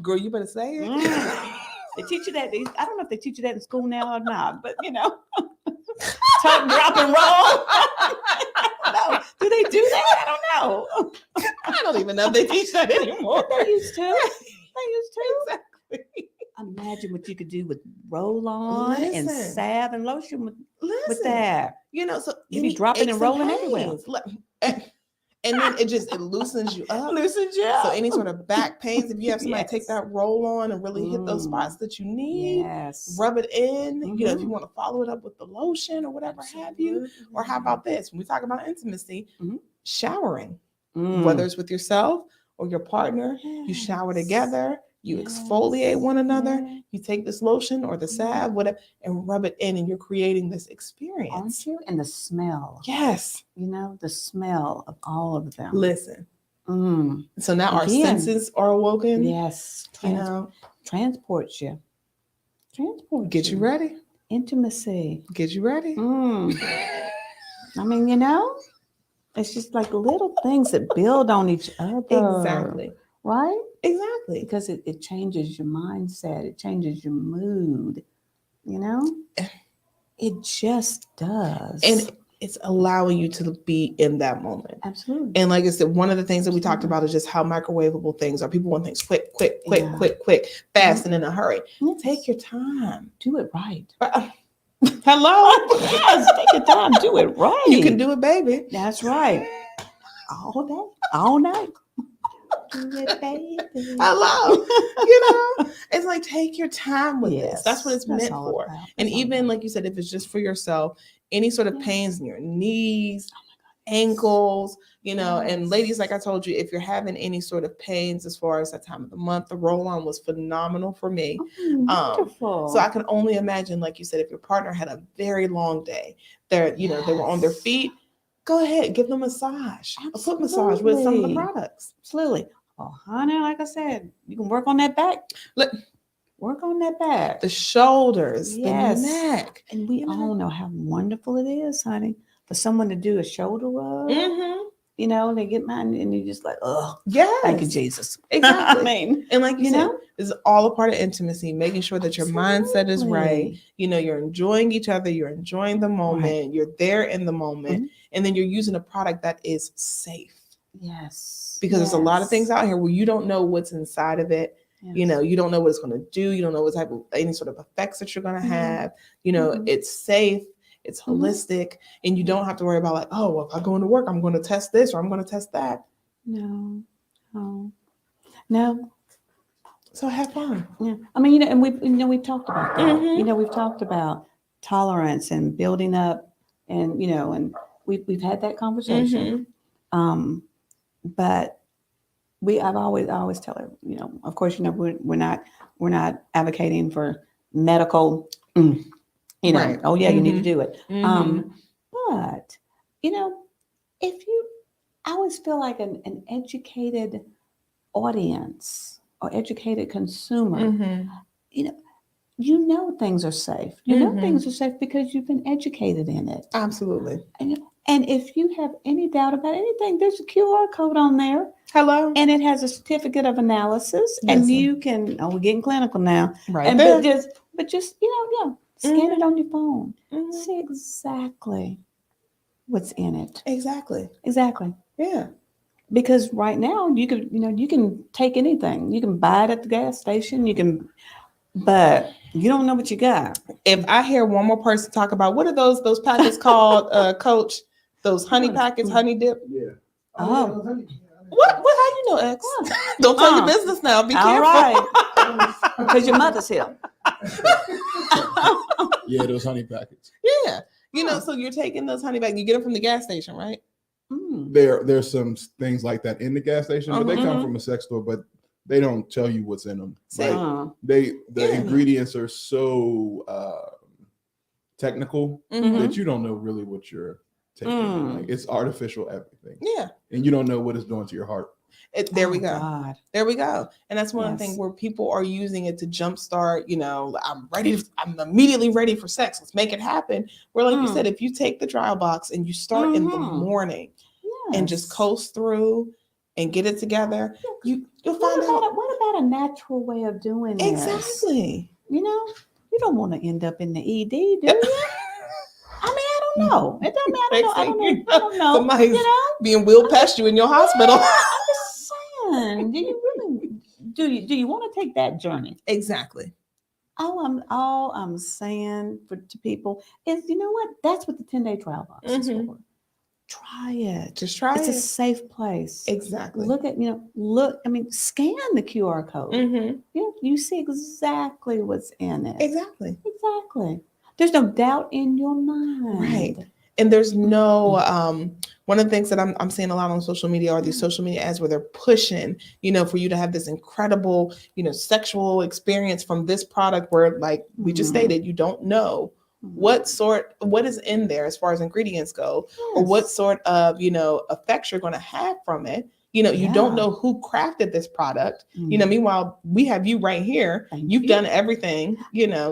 Girl, you better say it. They teach you that. I don't know if they teach you that in school now or not, but tuck, drop, and roll. No, do they do that? I don't know. I don't even know if they teach that anymore. They used to. Exactly. Imagine what you could do with roll-on and Listen. salve and lotion with Listen, that. so You be any dropping and aches rolling pains, everywhere. And then it loosens you up. Loosens you up. So any sort of back pains, if you have somebody take Yes. that roll on and really hit those spots that you need, Yes. rub it in. If you Mhm. want to follow it up with the lotion or whatever have you. Or how about this? When we talk about intimacy, Mhm. showering, Mm. whether it's with yourself or your partner, you shower together, you exfoliate one another, Yes. you take this lotion or the salve, whatever, and rub it in, and you're creating this experience. Aren't you? And the smell. Yes. The smell of all of them. Listen. Mm. So now our Again. senses are awoken. Yes. Transports you. Transports Get you ready. Intimacy. Get you ready. Mm. I mean, it's just like little things that build on each other. Exactly. Right? Exactly. Because it changes your mindset. It changes your mood. It just does. And it's allowing you to be in that moment. Absolutely. And like I said, one of the things that we talked about is just how microwavable things are. People want things quick, Yeah. fast, and in a hurry. Yes. Take your time. Do it right. Hello. Yes, take your time, do it right. You can do it, baby. That's right. All day, all night. Do it, baby. Hello. You know, it's like take your time with this. That's what it's Yes, meant that's all for. about. And That's all even about. like you said, if it's just for yourself, any sort of Yes. pains in your knees, ankles, you know, and Yes. ladies, like I told you, if you're having any sort of pains as far as that time of the month, the roll-on was phenomenal for me. Wonderful. So I can only imagine, like you said, if your partner had a very long day, they were on their Yes. feet, go ahead, give them a massage, a foot massage with some of the Absolutely. products. Absolutely. Oh, honey, like I said, you can work on that back. Look, Work on that back. the shoulders, Yes. the neck. And we you know. all know how wonderful it is, honey, for someone to do a shoulder rub. Mm-hmm. You know, they get mine and you're just like, oh, Yes. thank you, Jesus. Exactly. I mean, And like you you said, know, this is all a part of intimacy, making sure that your mindset is right. absolutely. You know, you're enjoying each other, you're enjoying the moment, you're there in the moment, Mhm. and then you're using a product that is safe. Yes. Because there's a lot of things Yes. out here where you don't know what's inside of it. You Yes. know, you don't know what it's going to do. You don't know what type of any sort of effects that you're going to Mhm. have. You know, Mhm. it's safe, it's Mhm. holistic, and you don't have to worry about like, oh, well, if I go into work, I'm going to test this or I'm going to test that. No. No. So have fun. Yeah. I mean, and we've talked about that. Mhm. We've talked about tolerance and building up, and and we've had that conversation. Mhm. But I always tell her, of course, we're not advocating for medical, Right. oh yeah, you need to Mhm. do it. Mhm. But if I always feel like an educated audience or educated consumer, Mhm. things are safe. Mhm. Things are safe because you've been educated in it. Absolutely. And if you have any doubt about anything, there's a QR code on there. Hello. And it has a certificate of analysis, Listen. and you can. Oh, we're getting clinical now. Right And there. but just scan it on your phone. Mhm. See exactly what's in it. Exactly. Exactly. Yeah. Because right now you can take anything. You can buy it at the gas station. But you don't know what you got. If I hear one more person talk about what are those packets called, Coach? Those honey packets, honey dip. Yeah. Oh. Yeah, honey. What? How you know, X? Don't tell your business now. Be careful. All right. Because your mother's here. Yeah, those honey packets. Yeah. So you're taking those honey bags. You get them from the gas station, right? Mm. There's some things like that in the gas station, but they come Mhm. from a sex store, but they don't tell you what's in them. See? Like, the Yeah. ingredients are so technical Mhm. that you don't know really what you're taking. Mm. Like, it's artificial everything, Yeah. and you don't know what it's doing to your heart. There we Oh, go. God. There we go. And that's one of the Yes. things where people are using it to jumpstart, I'm immediately ready for sex. Let's make it happen. Where, like you Mm. said, if you take the trial box and you start in the Mhm. morning and just Yes. coast through and get it together, you'll What find out. what about a natural way of doing this? Exactly. You don't want to end up in the ED, do you? I mean, I don't know. It doesn't matter. I don't know. Somebody's being wheeled past you in your hospital. Yeah, I'm just saying. Do you really? Do you want to take that journey? Exactly. All I'm saying to people is, you know what? That's what the 10-day trial box is Mhm. for. Try it. Just try It's it. a safe place. Exactly. Look at scan the QR code. Mhm. You see exactly what's in it. Exactly. Exactly. There's no doubt in your mind. Right. And there's no one of the things that I'm seeing a lot on social media are these social media ads where they're pushing, for you to have this incredible, sexual experience from this product where, like we just Mhm. stated, you don't know what is in there as far as ingredients go, or Yes. what sort of, effects you're going to have from it. You don't Yeah. know who crafted this product. Mhm. Meanwhile, we have you right here. Thank You've you. done everything,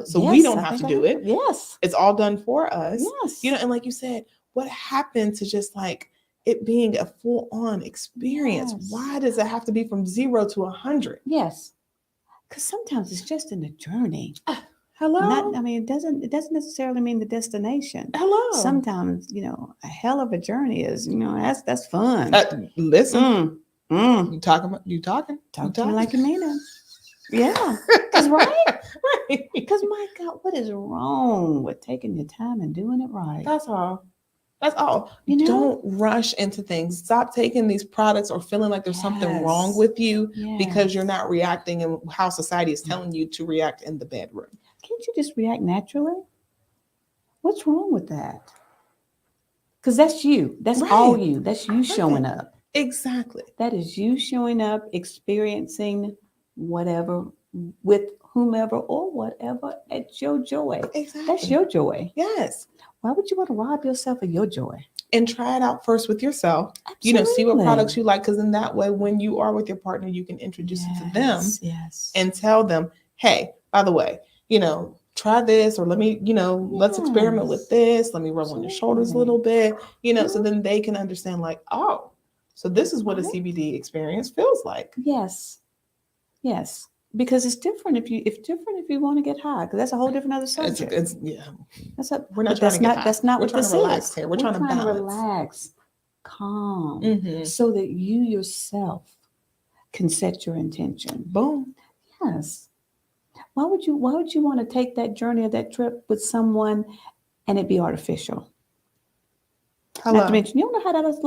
so we Yes, don't I have to think do it. Yes. It's all done for us. Yes. And like you said, what happened to just like it being a full-on experience? Yes. Why does it have to be from 0 to 100? Yes. Because sometimes it's just in the journey. Hello. It doesn't necessarily mean the destination. Hello. Sometimes, a hell of a journey is, that's fun. Listen, Mm. you talking? Talk to me like you mean it. Yeah. Because right? Right. Because my God, what is wrong with taking your time and doing it right? That's all. That's all. You know? Don't rush into things. Stop taking these products or feeling like there's something wrong Yes. with you because you're Yes. not reacting in how society is telling you to react in the bedroom. Can't you just react naturally? What's wrong with that? Because that's you. That's all Right. you. That's you showing up. Exactly. That is you showing up, experiencing whatever with whomever or whatever at your joy. Exactly. That's your joy. Yes. Why would you want to rob yourself of your joy? And try it out first with yourself. Absolutely. See what products you like. Because in that way, when you are with your partner, you can introduce it to them Yes. and tell them, hey, by the way, try this, or let me, let's experiment with this. Let me rub on your shoulders a little bit, so then they can understand like, oh, so this is what a CBD experience feels like. Yes. Yes. Because it's different if you want to get high, because that's a whole different other subject. We're not trying to get high. That's not We're what trying this to relax is. here. We're trying to balance. Relax, calm, Mhm. so that you yourself can set your intention. Boom. Yes. Why would you want to take that journey or that trip with someone and it be artificial? Hello. Not to mention, you don't know how that's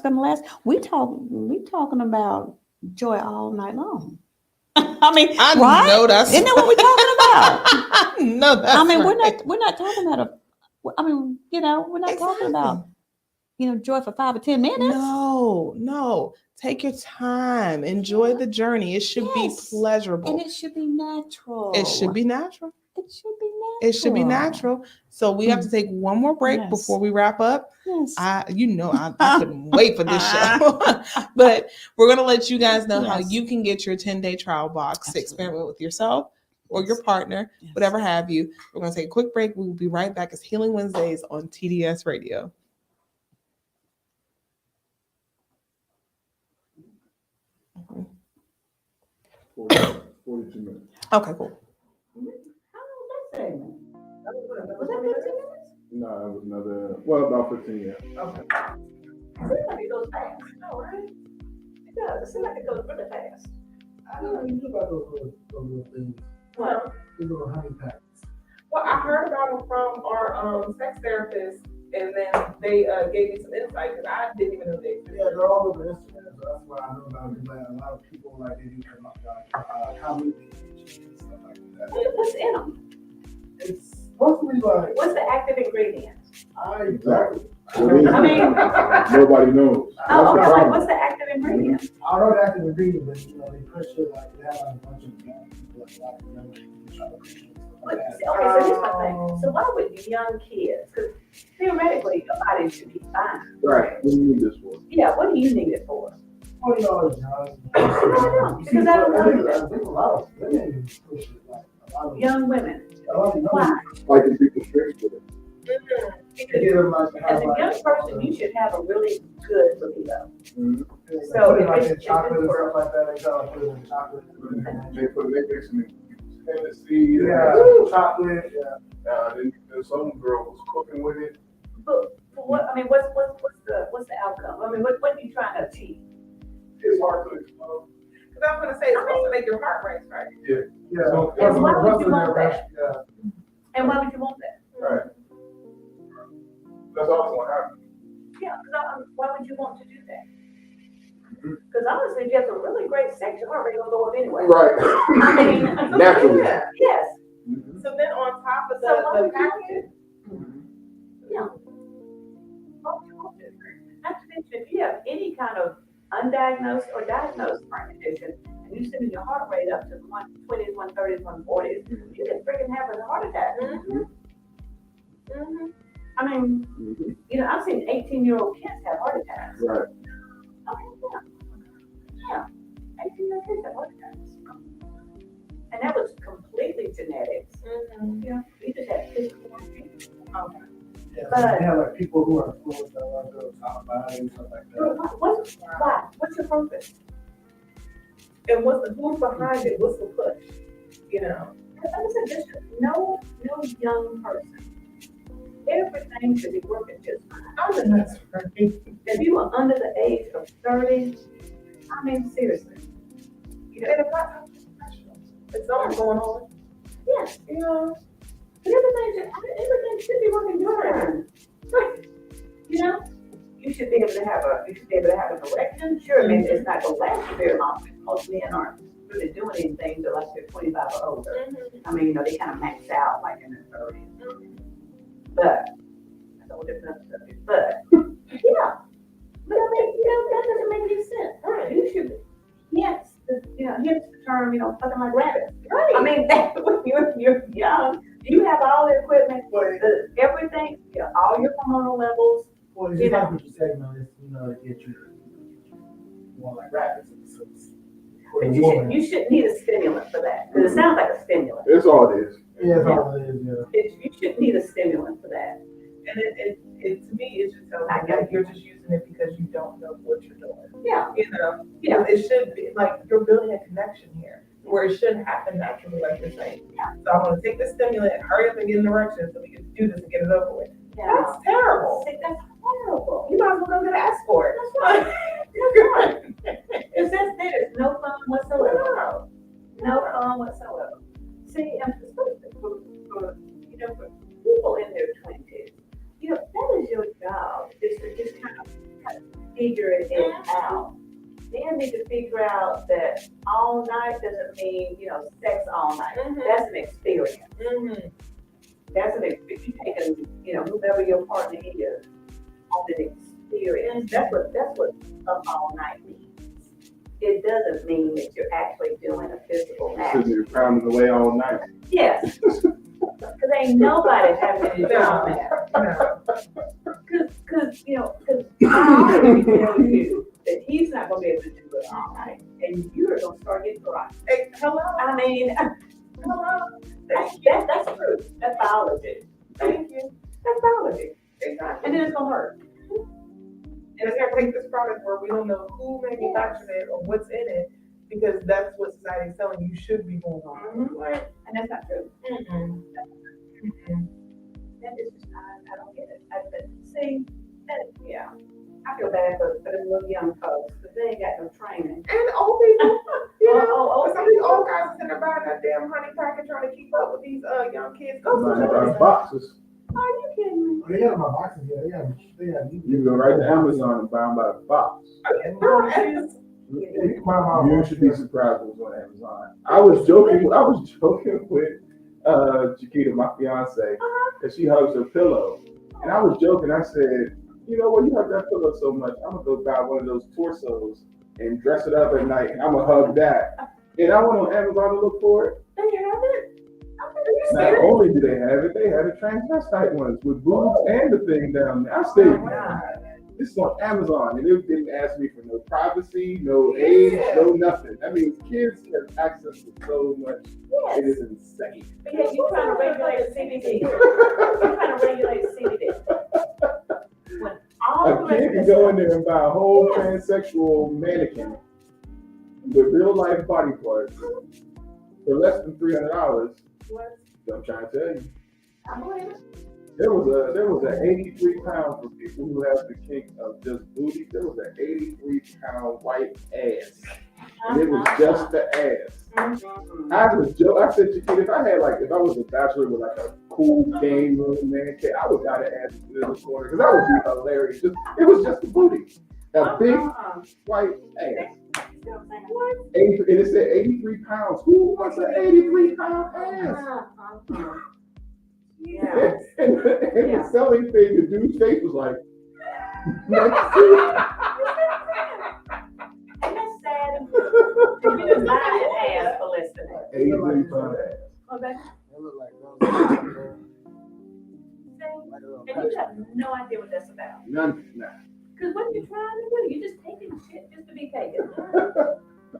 going to last. We talking about joy all night long. I mean, I right? know that's Isn't that what we're talking about? I know that's I mean, right. we're not talking about we're not talking about, joy for 5 or 10 minutes. No. Take your time. Enjoy the journey. It should be pleasurable. And it should be natural. It should be natural. It should be natural. It should be natural. So we have to take one more break before we wrap up. Yes. I couldn't wait for this show. But we're going to let you guys know how you can get your 10-day trial box to experiment with yourself or your partner, whatever have you. We're going to take a quick break. We will be right back. It's Healing Wednesdays on TDS Radio. Mm-hmm. 42 minutes. Okay, cool. Was that 15 minutes? No, it was about 15 minutes. Okay. Seems like it goes fast. Oh, right? It does. It seems like it goes really fast. I don't know anything about those little things. Well, These little honey packs. Well, I heard about them from our sex therapist, and then they gave me some insight because I didn't even know they existed. Yeah, they're all over Instagram, so that's why I know about it. Like, a lot of people they do come up comedy and stuff like that. what's in them? It's mostly like What's the active ingredient? exactly. I mean, Nobody knows. oh, okay. That's the Like, problem. what's the active ingredient? I don't know the active ingredient, but they push it like they have a bunch of young people, like a lot of young people try to push it. Okay, so here's my thing. So why would young kids? Because theoretically, your body should be fine. Right. What do you need this for? Yeah, what do you need it for? $20 young. Because I don't know. I think a lot of women push it, like a lot of Young women. a lot of young Why? Like in people's drinks with it. to get them like to As have a like young person, you should have a really good libido. Mm-hmm. So put it if like it's- in chocolate if and it's stuff like that, they try to put it in chocolate. They put mixing it. Hennessy. Yeah, chocolate. Yeah. Then some girl was cooking with it. But what, I mean, what's the outcome? I mean, what are you trying to achieve? It's hard to explain. Because I was going to say, it's supposed to make your heart race, right? Yeah. So- And why would What's you in want there, that? yeah. And why would you want that? Right. That's always what happens. Yeah, why would you want to do that? Because honestly, if you have a really great sex, your heart rate will go up anyway. Right. I mean, Naturally. Yeah. yes. So then on top of So why the would you want package, Yeah. Why would you want to? Not to mention, if you have any kind of undiagnosed or diagnosed heart condition, and you're sending your heart rate up to 120s, 130s, 140s, you can freaking have a heart attack. I mean, I've seen 18-year-old kids have heart attacks. Right. Okay, yeah. 18-year-old kids have heart attacks. And that was completely genetics. You just had physical changes. Okay. Yeah, But- they have like people who are influenced by like the top body and stuff like that. Why? What's your purpose? and who's behind it? What's the push? Listen, just no young person. Everything should be working just fine. Oh, that's right. If you are under the age of 30, I mean, seriously. And if I It's something going on. Yes. Yeah. But everything should be working good. You know, you should be able to have a direction. Sure, maybe it's not gonna last very long because most men aren't really doing anything until like they're 25 or older. I mean, they kind of max out like in their 30s. But that's a whole different subject. But yeah, but I mean, that doesn't make any sense. Right? You should. Yes, hence the term, fucking like rabbits. Right. I mean, that's when you're young. You have all the equipment, everything, all your hormonal levels. Well, it's just like what you said, it's, to get you more like rabbits. For But the woman. you shouldn't need a stimulant for that, because it sounds like a stimulant. It's all it is. Yeah, that's all it is, yeah. You shouldn't need a stimulant for that. And it to me, it just tells me that you're just using it because you don't know what you're doing. Yeah. Yeah. It should be like you're building a connection here where it should happen naturally, like you're saying. Yeah. So I want to take the stimulant and hurry up and get in direction so we can do this and get it over with. Yeah. That's terrible. That's horrible. You might as well go get an escort. That's right. That's right. It's just there's no fun whatsoever. No fun whatsoever. See, and especially for people in their 20s, that is your job, is to just kind of figure it out. Then need to figure out that all night doesn't mean, sex all night. Mhm. That's an experience. Mm-hmm. That's an experience. You taking, whoever your partner is on an experience. That's what up all night means. It doesn't mean that you're actually doing a physical act. Sitting there pounding away all night. Yes. Because ain't nobody having any job there. Because I already tell you that he's not going to be able to do it all night. And you're going to start getting dry. Hey, hello. I mean, Hello. that's true. That's biology. Thank you. That's biology. Exactly. And then it's going to hurt. And it's gonna take this product where we don't know who manufactured it or what's in it, because that's what society is telling you should be going on. Right? And that's not true. Mm-mm. Mm-mm. That is just, I don't get it. I feel bad for the little young folks, because they ain't got no training. And old people, Oh, some of these old guys sitting there buying that damn honey packet trying to keep up with these young kids. Go Somebody to buy boxes. Are you kidding me? Oh, they got my boxes, yeah. They have You can go right to Amazon and buy them by the box. You should be surprised what's on Amazon. I was joking with Chiquita, my fiance, because she hugs her pillow. And I was joking, I said, you know what, you hug that pillow so much, I'm gonna go buy one of those torsos and dress it up at night, and I'm gonna hug that. And I went on Amazon to look for it. They have it? Not only do they have it, they have the transvestite ones with boobs and the thing down there. I said, this is on Amazon, and it didn't ask me for no privacy, no age, no nothing. That means kids have access to so much. It is insane. But yeah, you're trying to regulate CBD. You're trying to regulate CBD. When all A kid can go in there and buy a whole transsexual mannequin with real life body parts for less than $300. I'm trying to tell you. I believe it. There was an 83 pound for people who have the kink of just booty. There was an 83 pound white ass, and it was just the ass. I was joking. I said, Chiquita, if I was a bachelor with like a cool game room man cave, I would got an ass in the corner because that would be hilarious. It was just the booty, a big white ass. And it said 83 pounds. Who wants an 83 pound ass? Yeah. And the selling thing, the dude's face was like, And that's sad. You just lied an ass for listening. 83 pound ass. Oh, that's They look like and you have no idea what that's about. None. Because what are you trying to do? You're just taking shit just to be taken.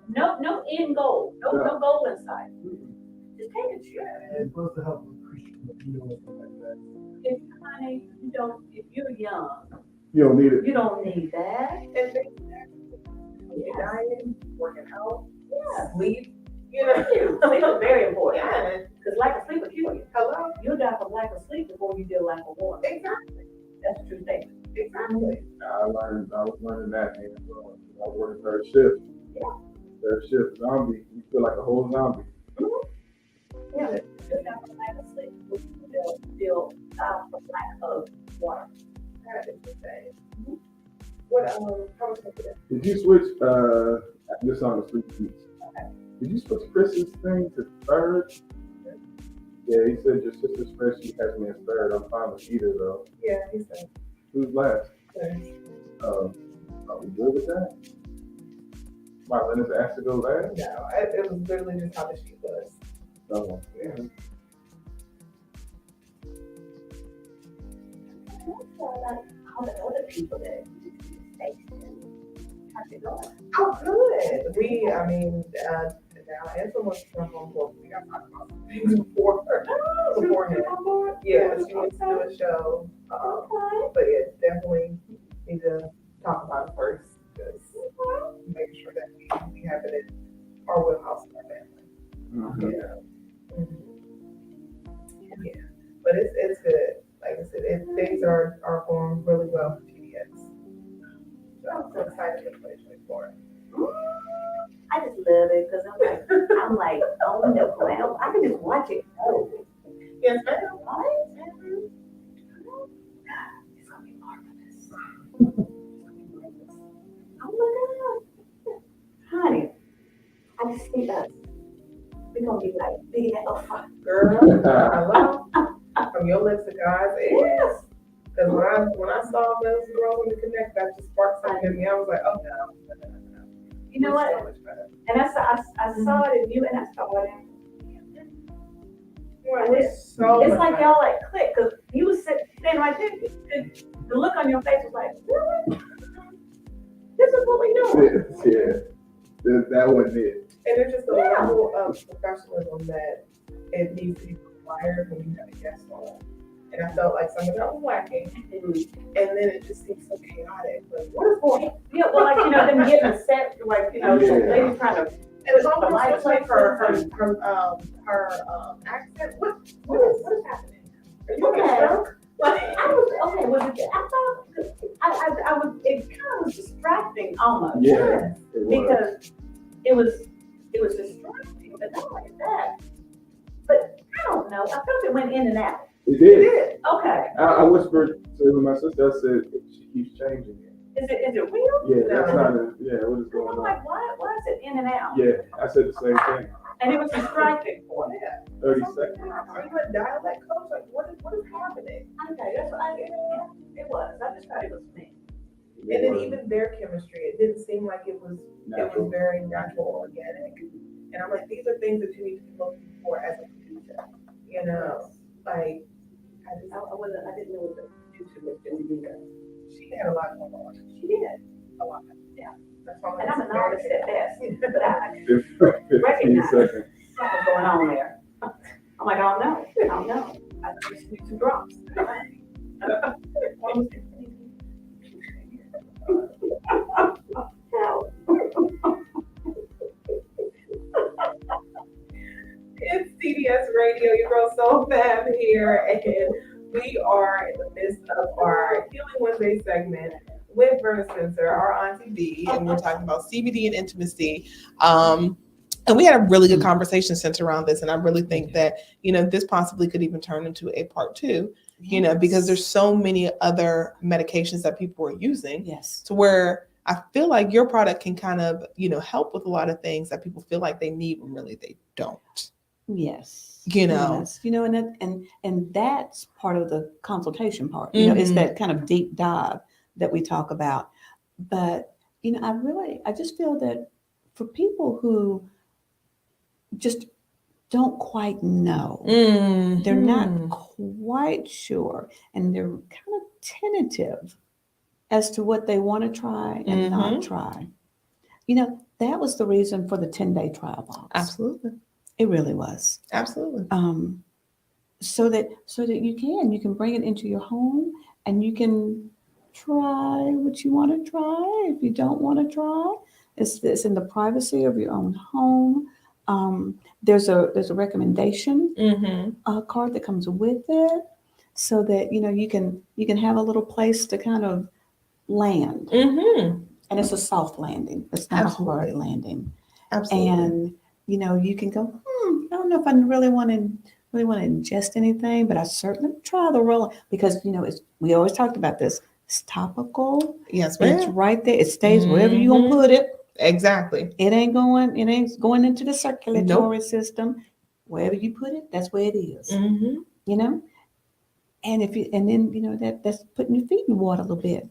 No end goal. No goal in sight. Just taking shit. it's supposed to help increase your libido and stuff like that. Honey, if you're young, You don't need it. you don't need that. And they diet, working out, Yeah. sleep, Sleep is very important. Yeah. Because lack of sleep will kill you. Hello? You'll die from lack of sleep before you do lack of water. Exactly. That's a true statement. Exactly. I was learning that, man. I was working third shift. Yeah. Third shift, zombie. You feel like a whole zombie. still for lack of water. That is insane. What, how much is it? Did you switch, this on the 3 weeks? Did you switch Chris's thing to third? Yeah, he said your sister's spreadsheet has me as third. I'm fine with either though. Yeah, he said. Who's last? Yes. Are we good with that? Marlena's asked to go last? No, it was literally just how the sheet was. No. Yeah. All the other people that have to go. Oh, good. Now Angela wants to come on board. We got to talk about some things beforehand. Yeah, she wants to do a show. But yeah, definitely need to talk about it first. Just make sure that we have it in our wheelhouse in our family. Yeah. Yeah. But it's good. Like I said, things are going really well for TDS. So I'm so excited for 2024. I just love it because I'm like on the ground. I can just watch it go. Yes, ma'am. It's gonna be marvelous. Oh my God, honey! I just see us. We're gonna be like big alpha. Girl, hello. From your lips to God's ears. Because when I saw those growing to connect, that just sparked something in me. I was like, oh no. You know what? So much better. And I saw it in you, and I saw it in him. Well, it's so It's much like better. y'all like click because you was sitting right there. The look on your face was like, really? This is what we do. Yeah. That wasn't it. And there's just a level of professionalism that it needs to be required when you have a guest on. And I felt like some of that was lacking. And then it just seems so chaotic. Like, what is going on? Yeah, well, like, them getting set, like, the lady trying to. And it's almost like her accent. What is happening? Are you okay? I was okay. Was it? I thought I was. It kind of was distracting almost. Yeah. It was. Because it was distracting, but not like that. But I don't know. I felt it went in and out. It did. Okay. I whispered to my sister, I said, she keeps changing it. Is it real? Yeah, that's No. not a, what is going I'm on? like, why is it in and out? Yeah, I said the same thing. And it was distracting for me. 30 seconds. Are you a dialect coach? Like, what is happening? Okay, that's what it was. I just thought it was me. And then even their chemistry, it didn't seem like it was Natural. very natural, organic. And I'm like, these are things that you need to be looking for as a producer. You know, like I didn't know what the producer was going to do that. She had a lot going on. She did a lot. Yeah. That's all. And I'm an artist at best, but I 15 recognize seconds. something going on there. I'm like, I don't know. I just need some drops. It's CDS Radio, your girl Soul Fab here, and we are in the midst of our Healing Wednesday segment with Verna Spencer, our Auntie B, and we're talking about CBD and intimacy. And we had a really good conversation centered around this, and I really think that, this possibly could even turn into a part 2, because there's so many other medications that people are using. Yes. To where I feel like your product can kind of, help with a lot of things that people feel like they need when really they don't. Yes. Yes. And that's part of the consultation part. It's that kind of deep dive that we talk about. But I just feel that for people who just don't quite know, they're not quite sure, and they're kind of tentative as to what they want to try and not try. That was the reason for the 10-day trial box. Absolutely. It really was. Absolutely. So that you can bring it into your home and you can try what you want to try. If you don't want to try, it's in the privacy of your own home. There's a recommendation card that comes with it, so that you can have a little place to kind of land. And it's a soft landing. It's not a hard landing. Absolutely. And you can go, I don't know if I really want to really want to ingest anything, but I certainly try the roll because we always talked about this. It's topical. Yes, It's ma'am. right there. It stays wherever you gonna Mhm. put it. Exactly. It ain't going into the circulatory system. Wherever you put it, that's where it is. Mm-hmm. You know? And that's putting your feet in the water a little bit.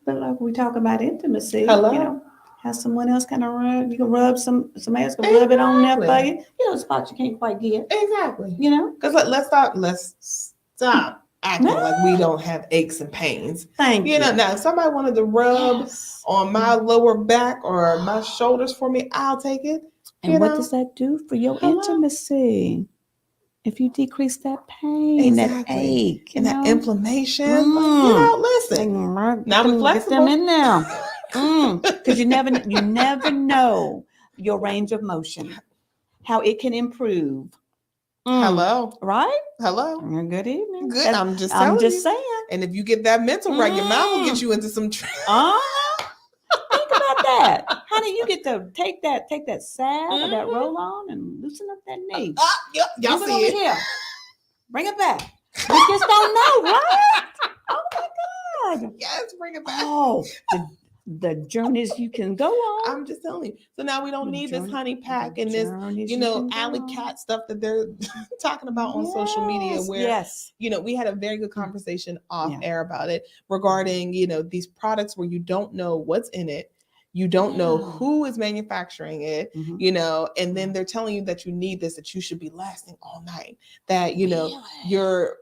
But like we talk about intimacy, Hello. have someone else kind of rub. You can rub somebody else can rub it on there for Exactly. you. Spots you can't quite get. Exactly. Because Because let's stop acting like we don't have aches and pains. thank you. Now if somebody wanted to rub Yes. on my lower back or my shoulders for me, I'll take it. And what does that do for your Hello. intimacy? If you decrease that pain, that ache, and that inflammation. Listen. Now Now we get them flexible. in there. Because you never know your range of motion, how it can improve. Hello. Right? Hello. Good evening. Good. I'm just telling you. saying. And if you get that mental right, your mouth will get you into some Think about that. Honey, you get to take that salve or that roll on and loosen up that knee. Y'all Move see over it. here. Bring it back. We just don't know, right? Oh my God. Yes, bring it back. Oh, the journeys you can go on. I'm just telling you. So now we don't The need this journey- honey pack the and this, journeys you can go alley on. cat stuff that they're talking about on social media where yes. we had a very good conversation off Yeah. air about it regarding, these products where you don't know what's in it. You don't know Yeah. who is manufacturing it, Mhm. and then they're telling you that you need this, that you should be lasting all night, that, Really? your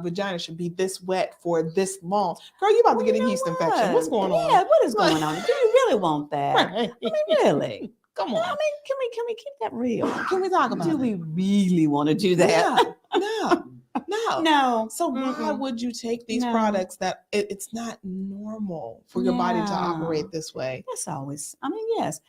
vagina should be this wet for this long. Girl, you about to get a yeast infection. What's going on? Yeah, what is going on? Do you really want that? Right. I mean, really? Come I on. mean, can we keep that real? Can we talk about Do it? we really want to do that? No. No. So why Mm-mm. would you take these No. products that it's not normal for your body to Yeah. operate this way? That's always, yes.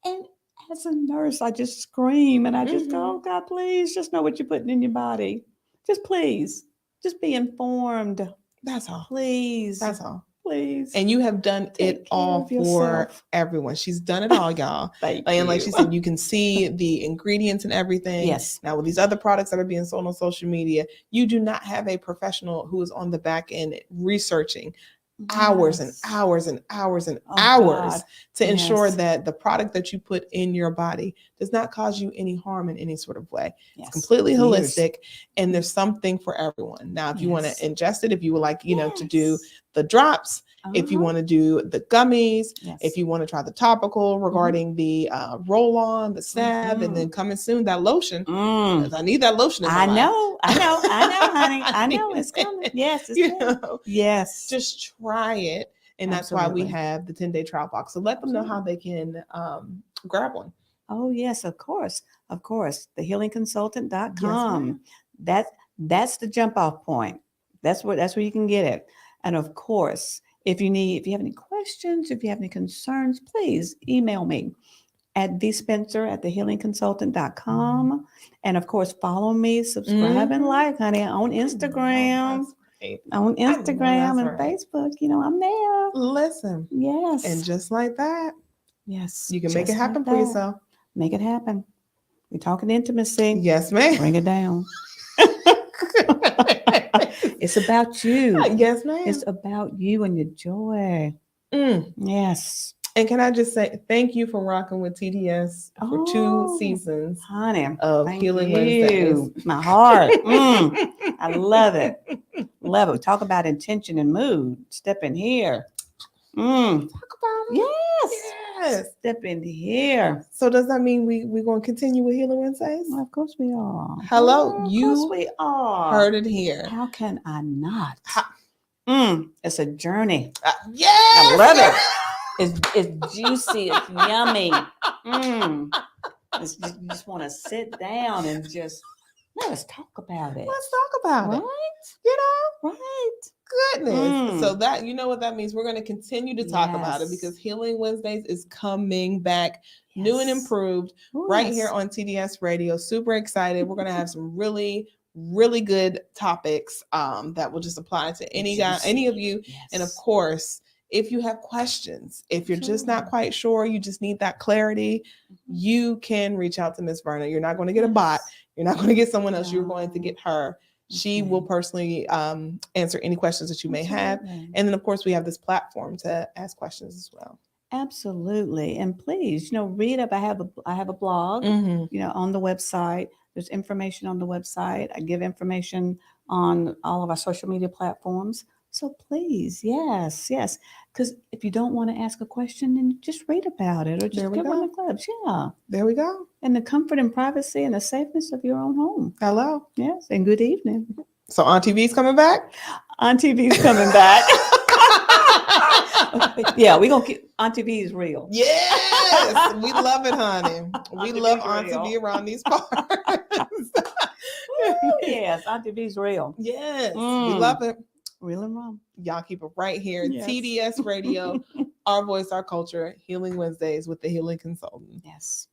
And as a nurse, I just scream and I just go, Mhm. oh God, please just know what you're putting in your body. Just please, just be informed. That's all. Please. That's all. Please. And you have done Take it care all of for yourself. everyone. She's done it all, y'all. And like she said, you can see the ingredients and everything. Yes. Now with these other products that are being sold on social media, you do not have a professional who is on the back end researching hours and Yes. hours and hours and Oh, hours God. to ensure Yes. that the product that you put in your body does not cause you any harm in any sort of way. Yes. It's completely Years. holistic, and there's something for everyone. Now, if you want Yes. to ingest it, if you would like, to do Yes. the drops, if you Uh-huh. want to do the gummies, Yes. if you want to try the topical regarding the roll-on, the salve, and then coming soon that lotion. Mm. 'Cause I need that lotion in my I life. know, honey. I know it's coming. Yes, it's coming. Yes. Just try it. And that's why we Absolutely. have the 10-day trial box. So let them know how they can grab one. Oh, yes, of course. Of course. Thehealingconsultant.com. That's the jump off point. That's where you can get it. And of course, if you have any questions, if you have any concerns, please email me at thespencer@thehealingconsultant.com. And of course, follow me, subscribe, and like, honey, on Instagram. On Instagram and Facebook, I'm there. Listen. Yes. And just like that, yes, you can make it just happen like for that. yourself. Make it happen. We're talking intimacy. Yes, ma'am. Bring it down. It's about you. Yes, ma'am. It's about you and your joy. Yes. And can I just say thank you for rocking with TDS for 2 seasons Honey, of thank Healing you. Wednesdays. My heart. I love it. Love it. Talk about intention and mood. Step in here. Talk about it. Yes. Step in here. So does that mean we're going to continue with Healing Wednesdays? Well, of course we are. Hello, Of you course we are. Heard it here. How can I not? It's a journey. Yes. I love it. It's juicy. It's yummy. You just want to sit down and just let us talk about it. Let's talk about it. Right. Goodness. So that, you know what that means? We're going to continue to talk about it because Healing Wednesdays is coming back new and improved right here on TDS Radio. Super excited. We're going to have some really, really good topics that will just apply to any of you. Yes. And of course, if you have questions, if you're just not Absolutely. quite sure, you just need that clarity, you can reach out to Miss Verna. You're not going to get a bot. You're not going to get someone else. You're going to get her. She will personally answer any questions that you may have. Absolutely. And then, of course, we have this platform to ask questions as well. Absolutely. And please, read up. I have a blog, on the website. There's information on the website. I give information on all of our social media platforms. So please, yes. Because if you don't want to ask a question, then just read about it or There just we get one go. of the clubs. Yeah. There we go. And the comfort and privacy and the safeness of your own home. Hello. Yes. And good evening. So Auntie V's coming back? Auntie V's coming back. Yeah, we're going to keep Auntie V is real. Yes, we love it, honey. We Auntie love V's Auntie real. V around these parts. Yes, Auntie V's real. Yes, we Mm. love it. Real and wrong. Y'all keep it right here. Yes. TDS Radio, Our Voice, Our Culture, Healing Wednesdays with the Healing Consultant. Yes.